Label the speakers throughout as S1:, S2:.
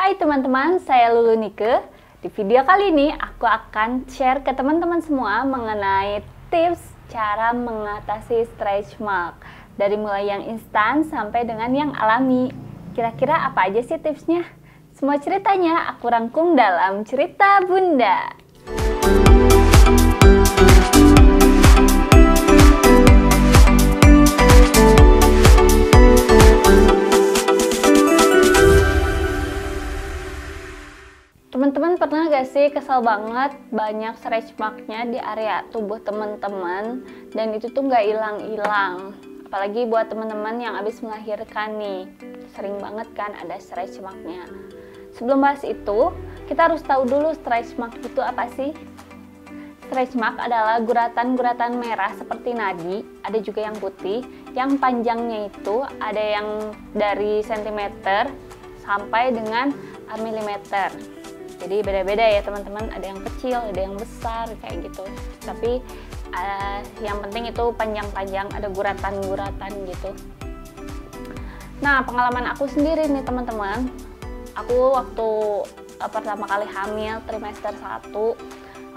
S1: Hai teman-teman, saya Lulu Nike. Di video kali ini aku akan share ke teman-teman semua mengenai tips cara mengatasi stretch mark. Dari mulai yang instan sampai dengan yang alami. Kira-kira apa aja sih tipsnya? Semua ceritanya aku rangkum dalam Cerita Bunda. Teman-teman pernah gak sih kesel banget banyak stretch marknya di area tubuh teman-teman dan itu tuh gak hilang-hilang, apalagi buat teman-teman yang habis melahirkan nih, sering banget kan ada stretch marknya. Sebelum bahas itu, kita harus tahu dulu stretch mark itu apa sih. Stretch mark adalah guratan-guratan merah seperti nadi, ada juga yang putih, yang panjangnya itu ada yang dari sentimeter sampai dengan milimeter. Jadi beda-beda ya teman-teman, ada yang kecil, ada yang besar kayak gitu. Tapi yang penting itu panjang-panjang, ada guratan-guratan gitu. Nah, pengalaman aku sendiri nih teman-teman, aku waktu pertama kali hamil trimester 1,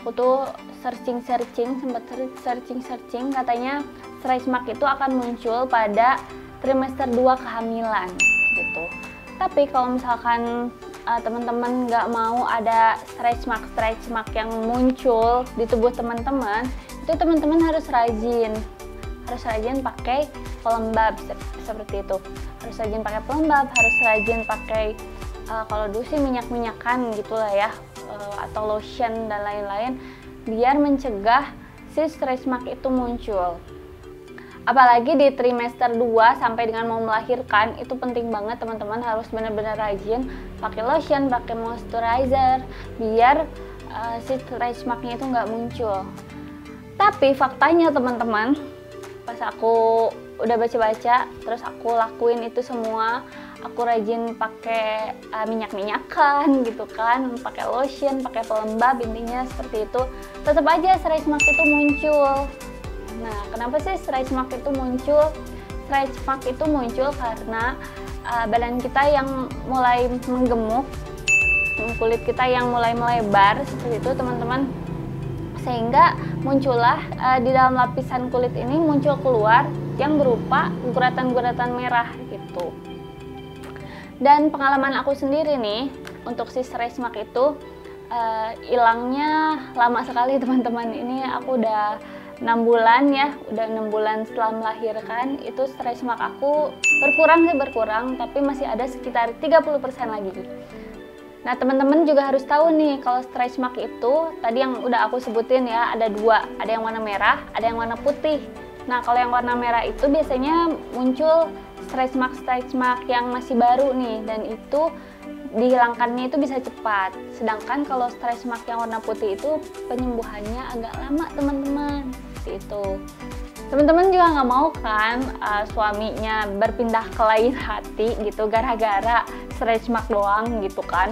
S1: aku tuh searching, sempat searching katanya stretch mark itu akan muncul pada trimester 2 kehamilan gitu. Tapi kalau misalkan teman-teman nggak mau ada stretch mark yang muncul di tubuh teman-teman, itu teman-teman harus rajin pakai pelembab seperti itu. Harus rajin pakai pelembab, harus rajin pakai kalau dulu sih minyak-minyakan gitulah ya, atau lotion dan lain-lain, biar mencegah si stretch mark itu muncul. Apalagi di trimester 2 sampai dengan mau melahirkan, itu penting banget teman-teman harus benar-benar rajin pakai lotion, pakai moisturizer, biar si stretch marknya itu nggak muncul. Tapi faktanya teman-teman, pas aku udah baca-baca, terus aku lakuin itu semua, aku rajin pakai minyak-minyakan gitu kan, pakai lotion, pakai pelembab, intinya seperti itu, tetap aja stretch mark itu muncul. Nah, kenapa sih stretch mark itu muncul? Stretch mark itu muncul karena badan kita yang mulai menggemuk, kulit kita yang mulai melebar seperti itu teman-teman, sehingga muncullah di dalam lapisan kulit ini muncul keluar yang berupa guratan-guratan merah gitu. Dan pengalaman aku sendiri nih, untuk si stretch mark itu hilangnya lama sekali teman-teman. Ini aku udah 6 bulan ya, udah 6 bulan setelah melahirkan, itu stretch mark aku berkurang, tapi masih ada sekitar 30% lagi. Nah, teman-teman juga harus tahu nih, kalau stretch mark itu tadi yang udah aku sebutin ya, ada dua, ada yang warna merah, ada yang warna putih. Nah, kalau yang warna merah itu biasanya muncul stretch mark yang masih baru nih, dan itu dihilangkannya itu bisa cepat. Sedangkan kalau stretch mark yang warna putih itu penyembuhannya agak lama teman-teman. Seperti itu. Teman-teman juga nggak mau kan suaminya berpindah ke lain hati gitu gara-gara stretch mark doang gitu kan.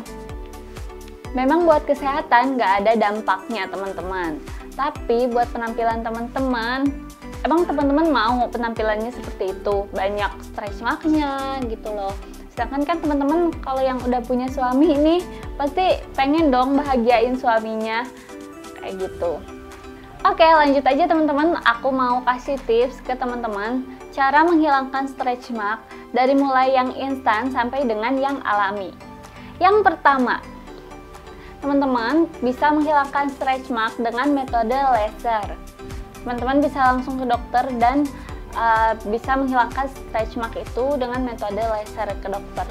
S1: Memang buat kesehatan nggak ada dampaknya teman-teman. Tapi buat penampilan teman-teman, emang teman-teman mau penampilannya seperti itu, banyak stretch marknya gitu loh. Sedangkan kan teman-teman kalau yang udah punya suami ini pasti pengen dong bahagiain suaminya kayak gitu. Oke, lanjut aja teman-teman, aku mau kasih tips ke teman-teman cara menghilangkan stretch mark dari mulai yang instan sampai dengan yang alami. Yang pertama, teman-teman bisa menghilangkan stretch mark dengan metode laser. Teman-teman bisa langsung ke dokter dan bisa menghilangkan stretch mark itu dengan metode laser ke dokter.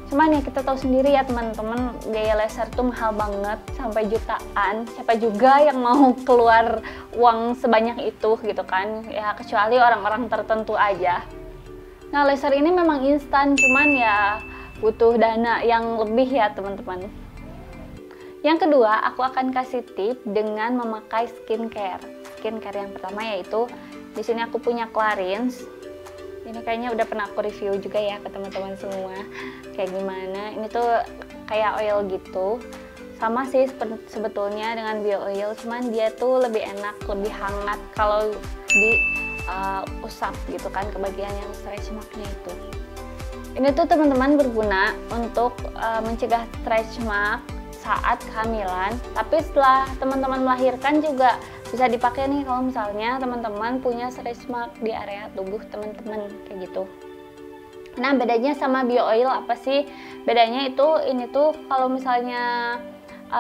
S1: Cuman ya kita tahu sendiri ya teman-teman, biaya laser tuh mahal banget sampai jutaan. Siapa juga yang mau keluar uang sebanyak itu gitu kan, ya kecuali orang-orang tertentu aja. Nah, laser ini memang instan, cuman ya butuh dana yang lebih ya teman-teman. Yang kedua, aku akan kasih tip dengan memakai skincare. Skincare yang pertama yaitu di sini aku punya Clarins. Ini kayaknya udah pernah aku review juga ya ke teman-teman semua. Kayak gimana? Ini tuh kayak oil gitu. Sama sih sebetulnya dengan bio oil, cuman dia tuh lebih enak, lebih hangat kalau di usap gitu kan ke bagian yang stretch marknya itu. Ini tuh teman-teman berguna untuk mencegah stretch mark saat kehamilan, tapi setelah teman-teman melahirkan juga bisa dipakai nih kalau misalnya teman-teman punya stretch mark di area tubuh teman-teman kayak gitu. Nah, bedanya sama bio oil apa sih? Bedanya itu ini tuh kalau misalnya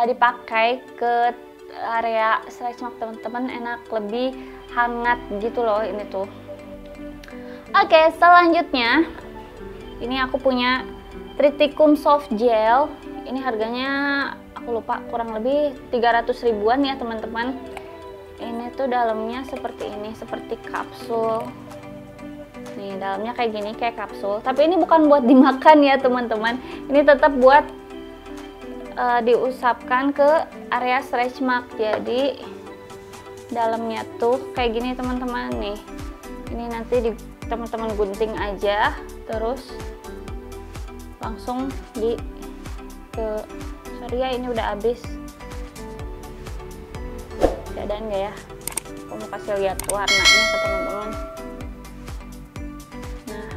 S1: dipakai ke area stretch mark teman-teman enak, lebih hangat gitu loh ini tuh. Oke, selanjutnya ini aku punya Triticum Soft Gel. Ini harganya aku lupa, kurang lebih 300 ribuan ya teman-teman. Ini tuh dalamnya seperti ini, seperti kapsul. Nih dalamnya kayak gini, kayak kapsul. Tapi ini bukan buat dimakan ya teman-teman. Ini tetap buat diusapkan ke area stretch mark. Jadi dalamnya tuh kayak gini teman-teman nih. Ini nanti teman-teman gunting aja, terus langsung sorry ya ini udah habis. Keadaan gak ya? Aku mau kasih lihat warnanya ke teman-teman. Nah,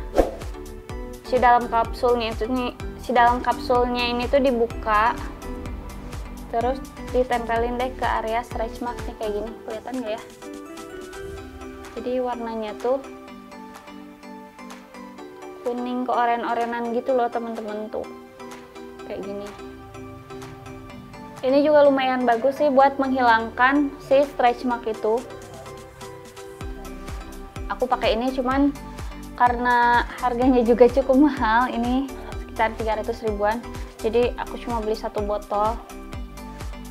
S1: si dalam kapsulnya ini tuh dibuka, terus ditempelin deh ke area stretch mark nih kayak gini. Kelihatan gak ya? Jadi warnanya tuh kuning ke oren-orenan gitu loh teman-teman tuh, kayak gini. Ini juga lumayan bagus sih buat menghilangkan si stretch mark itu. Aku pakai ini cuman karena harganya juga cukup mahal, ini sekitar 300 ribuan. Jadi aku cuma beli satu botol.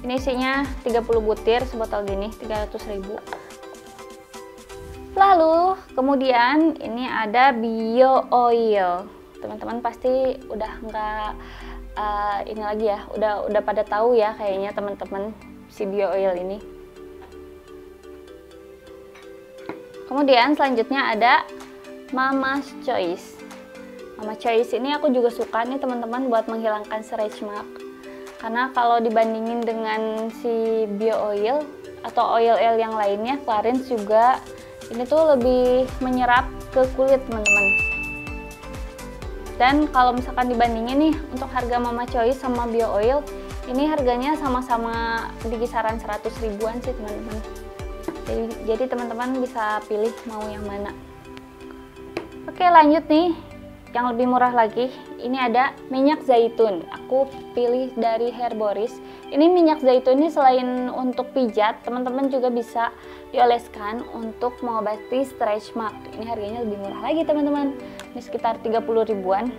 S1: Ini isinya 30 butir, sebotol gini 300 ribu. Lalu kemudian ini ada bio oil. Teman-teman pasti udah nggak ini lagi ya, udah pada tahu ya kayaknya teman-teman si bio oil ini. Kemudian selanjutnya ada Mama's Choice. Mama's Choice ini aku juga suka nih teman-teman buat menghilangkan stretch mark. Karena kalau dibandingin dengan si bio oil atau oil-oil yang lainnya, Clarins juga ini tuh lebih menyerap ke kulit teman-teman. Dan kalau misalkan dibandingin nih untuk harga Mama's Choice sama bio oil, ini harganya sama-sama di kisaran 100 ribuan sih teman-teman. Jadi teman-teman bisa pilih mau yang mana. Oke, lanjut nih yang lebih murah lagi. Ini ada minyak zaitun. Aku pilih dari Herboris. Ini minyak zaitun ini selain untuk pijat, teman-teman juga bisa dioleskan untuk mengobati stretch mark. Ini harganya lebih murah lagi teman-teman. Ini sekitar 30 ribuan.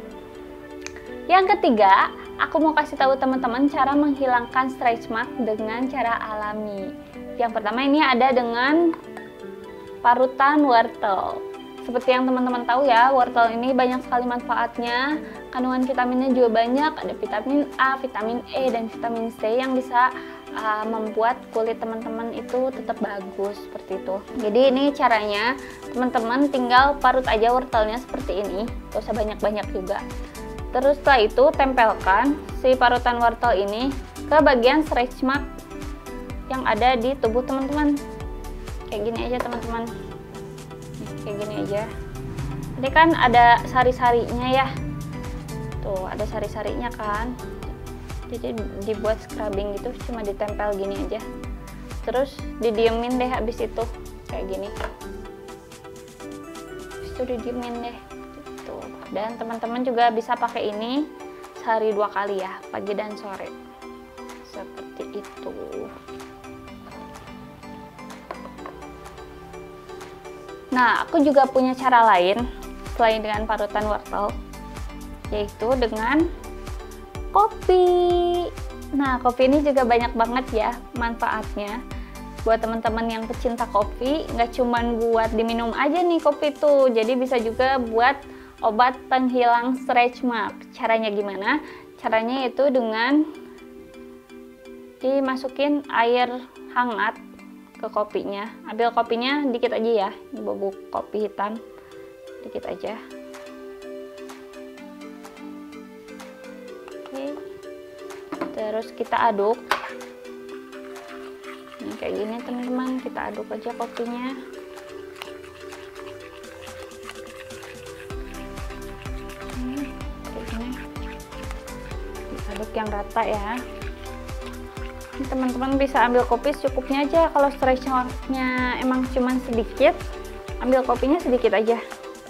S1: Yang ketiga, aku mau kasih tahu teman-teman cara menghilangkan stretch mark dengan cara alami. Yang pertama ini ada dengan parutan wortel. Seperti yang teman-teman tahu ya, wortel ini banyak sekali manfaatnya. Kandungan vitaminnya juga banyak, ada vitamin A, vitamin E, dan vitamin C yang bisa membuat kulit teman-teman itu tetap bagus seperti itu. Jadi ini caranya, teman-teman tinggal parut aja wortelnya seperti ini, gak usah banyak-banyak juga. Terus setelah itu tempelkan si parutan wortel ini ke bagian stretch mark yang ada di tubuh teman-teman. Kayak gini aja teman-teman. Kayak gini aja. Ini kan ada sari-sarinya ya. Tuh, ada sari-sarinya kan. Jadi dibuat scrubbing gitu, cuma ditempel gini aja. Terus didiemin deh habis itu. Kayak gini. Habis itu didiemin deh. Tuh. Dan teman-teman juga bisa pakai ini sehari 2 kali ya, pagi dan sore. Seperti itu. Nah, aku juga punya cara lain selain dengan parutan wortel, yaitu dengan kopi. Nah, kopi ini juga banyak banget ya manfaatnya. Buat teman-teman yang pecinta kopi, nggak cuman buat diminum aja nih kopi tuh, jadi bisa juga buat obat penghilang stretch mark. Caranya gimana? Caranya itu dengan dimasukin air hangat ke kopinya. Ambil kopinya dikit aja ya, ini bubuk kopi hitam dikit aja. Oke. Terus kita aduk. Nah, kayak gini teman-teman, kita aduk aja kopinya. aduk yang rata ya. Teman-teman bisa ambil kopi secukupnya aja. Kalau stretch marknya emang cuman sedikit, ambil kopinya sedikit aja,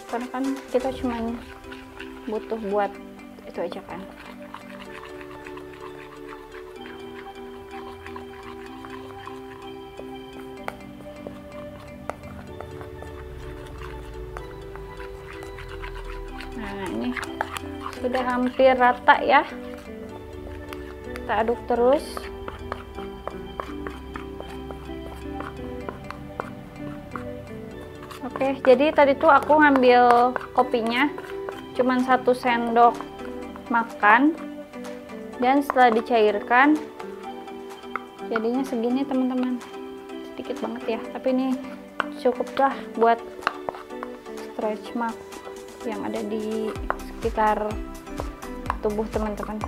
S1: karena kan kita cuman butuh buat itu aja kan. Nah, ini sudah hampir rata ya, kita aduk terus. Oke, jadi tadi tuh aku ngambil kopinya cuman 1 sendok makan, dan setelah dicairkan jadinya segini teman-teman, sedikit banget ya, tapi ini cukup lah buat stretch mark yang ada di sekitar tubuh teman-teman.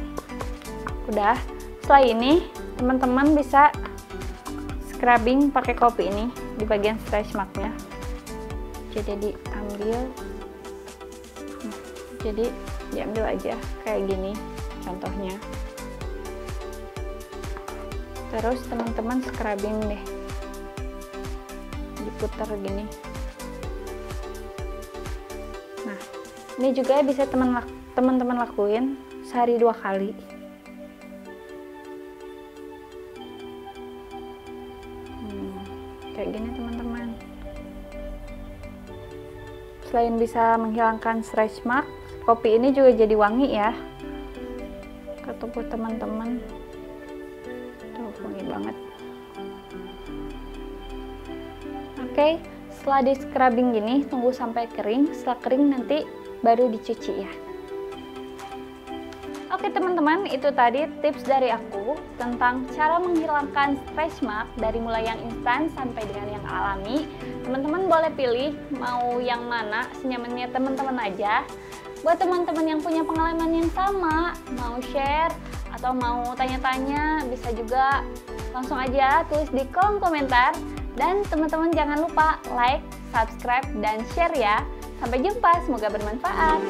S1: Udah, setelah ini teman-teman bisa scrubbing pakai kopi ini di bagian stretch marknya. Jadi diambil aja kayak gini contohnya, terus teman-teman scrubbing deh, diputar gini. Nah, ini juga bisa teman-teman lakuin sehari 2 kali. Kayak gini teman-teman. Selain bisa menghilangkan stretch mark, kopi ini juga jadi wangi ya ke tubuh teman-teman. Tuh, wangi banget. Oke, setelah di scrubbing gini, tunggu sampai kering. Setelah kering nanti baru dicuci ya. Oke teman-teman, itu tadi tips dari aku tentang cara menghilangkan stretch mark dari mulai yang instan sampai dengan yang alami. Teman-teman boleh pilih mau yang mana, senyamannya teman-teman aja. Buat teman-teman yang punya pengalaman yang sama, mau share atau mau tanya-tanya, bisa juga langsung aja tulis di kolom komentar. Dan teman-teman jangan lupa like, subscribe, dan share ya. Sampai jumpa, semoga bermanfaat.